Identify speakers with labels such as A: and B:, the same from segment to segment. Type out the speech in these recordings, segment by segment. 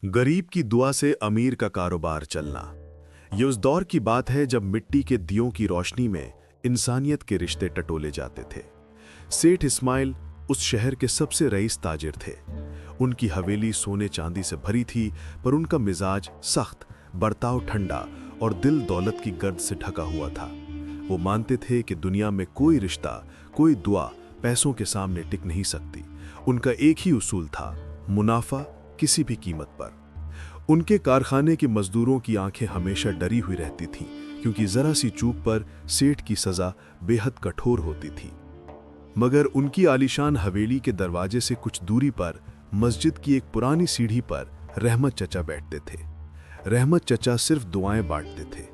A: गरीब की दुआ से अमीर का कारोबार चलना। ये उस दौर की बात है जब मिट्टी के दियों की रोशनी में इंसानियत के रिश्ते टटोले जाते थे। सेठ इस्माइल उस शहर के सबसे रईस ताजिर थे। उनकी हवेली सोने चांदी से भरी थी, पर उनका मिजाज सख्त, बर्ताव ठंडा और दिल दौलत की गर्द से ढका हुआ था। वो मानते थे कि दुनिया में कोई रिश्ता, कोई दुआ पैसों के सामने टिक नहीं सकती। उनका एक ही उसूल था, मुनाफा किसी भी कीमत पर। उनके कारखाने के मजदूरों की आंखें हमेशा डरी हुई रहती थीं, क्योंकि जरा सी चूक पर सेठ की सजा बेहद कठोर होती थी। मगर उनकी आलीशान हवेली के दरवाजे से कुछ दूरी पर मस्जिद की एक पुरानी सीढ़ी पर रहमत चचा बैठते थे। रहमत चचा सिर्फ दुआएं बांटते थे।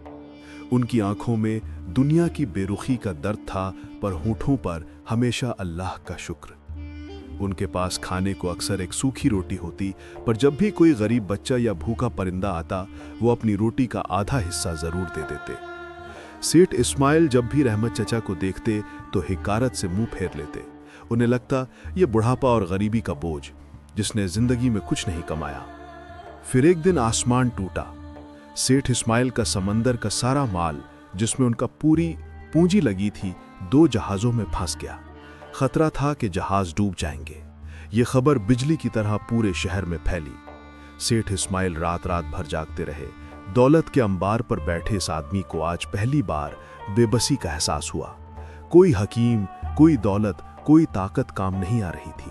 A: उनकी आंखों में दुनिया की बेरुखी का दर्द था, पर होठों पर हमेशा अल्लाह का शुक्र। उनके पास खाने को अक्सर एक सूखी रोटी होती, पर जब भी कोई गरीब बच्चा या भूखा परिंदा आता, वो अपनी रोटी का आधा हिस्सा जरूर दे देते। सेठ इस्माइल जब भी रहमत चचा को देखते तो हिकारत से मुंह फेर लेते। उन्हें लगता ये बुढ़ापा और गरीबी का बोझ, जिसने जिंदगी में कुछ नहीं कमाया। फिर एक दिन आसमान टूटा। सेठ इस्माइल का समंदर का सारा माल, जिसमें उनका पूरी पूंजी लगी थी, 2 जहाजों में फंस गया। खतरा था कि जहाज डूब जाएंगे। ये खबर बिजली की तरह पूरे शहर में फैली। सेठ इस्माइल रात रात भर जागते रहे। दौलत के अंबार पर बैठे इस आदमी को आज पहली बार बेबसी का एहसास हुआ। कोई हकीम, कोई दौलत, कोई ताकत काम नहीं आ रही थी।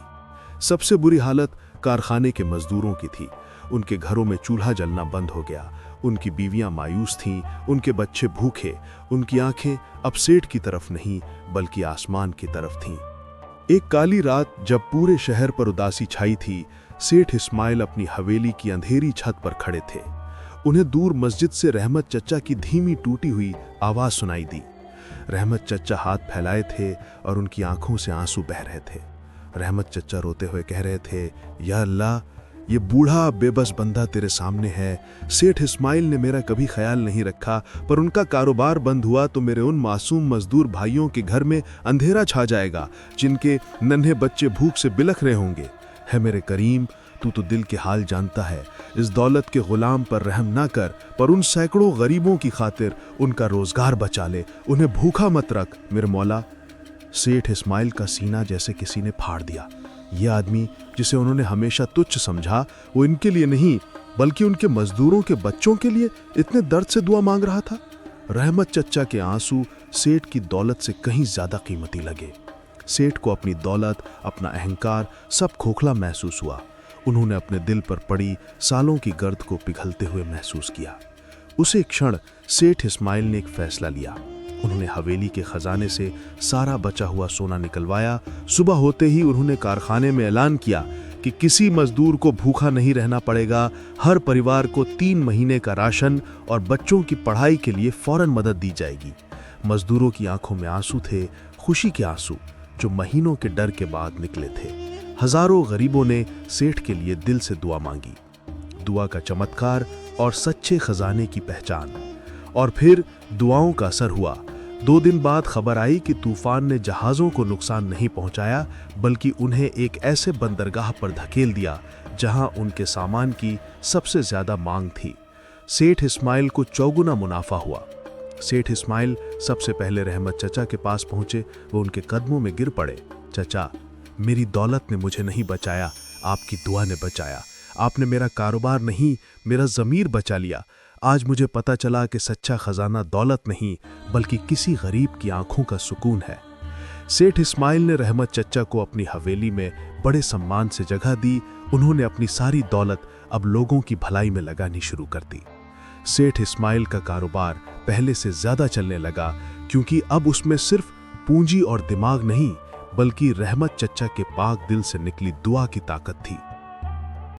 A: सबसे बुरी हालत कारखाने के मजदूरों की थी। उनके घरों में चूल्हा जलना बंद हो गया। उनकी बीवियां मायूस थीं, उनके बच्चे भूखे। उनकी आंखें अब सेठ की तरफ नहीं, बल्कि आसमान की तरफ थीं। एक काली रात जब पूरे शहर पर उदासी छाई थी, सेठ इस्माइल अपनी हवेली की अंधेरी छत पर खड़े थे। उन्हें दूर मस्जिद से रहमत चचा की धीमी टूटी हुई आवाज सुनाई दी। रहमत चचा हाथ फैलाए थे और उनकी आंखों से आंसू बह रहे थे। रहमत चचा रोते हुए कह रहे थे, या अल्लाह, ये बूढ़ा बेबस बंदा तेरे सामने है। सेठ इस्माइल ने मेरा कभी ख्याल नहीं रखा, पर उनका कारोबार बंद हुआ तो मेरे उन मासूम मजदूर भाइयों के घर में अंधेरा छा जाएगा, जिनके नन्हे बच्चे भूख से बिलख रहे होंगे। है मेरे करीम, तू तो दिल के हाल जानता है। इस दौलत के गुलाम पर रहम ना कर, पर उन सैकड़ों गरीबों की खातिर उनका रोजगार बचा ले। उन्हें भूखा मत रख मेरे मौला। सेठ इस्माइल का सीना जैसे किसी ने फाड़ दिया। यह आदमी, जिसे उन्होंने हमेशा तुच्छ समझा, वो इनके लिए नहीं बल्कि उनके मजदूरों के बच्चों के लिए इतने दर्द से दुआ मांग रहा था। रहमत चचा के आंसू सेठ की दौलत से कहीं ज्यादा कीमती लगे। सेठ को अपनी दौलत, अपना अहंकार सब खोखला महसूस हुआ। उन्होंने अपने दिल पर पड़ी सालों की गर्द को पिघलते हुए महसूस किया। उसी क्षण सेठ इस्माइल ने एक फैसला लिया। उन्होंने हवेली के खजाने से सारा बचा हुआ सोना निकलवाया। सुबह होते ही उन्होंने कारखाने में ऐलान किया कि किसी मजदूर को भूखा नहीं रहना पड़ेगा। हर परिवार को 3 महीने का राशन और बच्चों की पढ़ाई के लिए फौरन मदद दी जाएगी। मजदूरों की आंखों में आंसू थे, खुशी के आंसू, जो महीनों के डर के बाद निकले थे। हजारों गरीबों ने सेठ के लिए दिल से दुआ मांगी। दुआ का चमत्कार और सच्चे खजाने की पहचान। और फिर दुआओं का असर हुआ। 2 दिन बाद खबर आई कि तूफान ने जहाज़ों को नुकसान नहीं पहुंचाया, बल्कि उन्हें एक ऐसे बंदरगाह पर धकेल दिया जहां उनके सामान की सबसे ज्यादा मांग थी। सेठ इस्माइल को चौगुना मुनाफा हुआ। सेठ इस्माइल सबसे पहले रहमत चचा के पास पहुंचे। वो उनके कदमों में गिर पड़े। चचा, मेरी दौलत ने मुझे नहीं बचाया, आपकी दुआ ने बचाया। आपने मेरा कारोबार नहीं, मेरा ज़मीर बचा लिया। आज मुझे पता चला कि सच्चा खजाना दौलत नहीं, बल्कि किसी गरीब की आंखों का सुकून है। सेठ इस्माइल ने रहमत चचा को अपनी हवेली में बड़े सम्मान से जगह दी। उन्होंने अपनी सारी दौलत अब लोगों की भलाई में लगानी शुरू कर दी। सेठ इस्माइल का कारोबार पहले से ज्यादा चलने लगा, क्योंकि अब उसमें सिर्फ पूंजी और दिमाग नहीं, बल्कि रहमत चचा के पाक दिल से निकली दुआ की ताकत थी।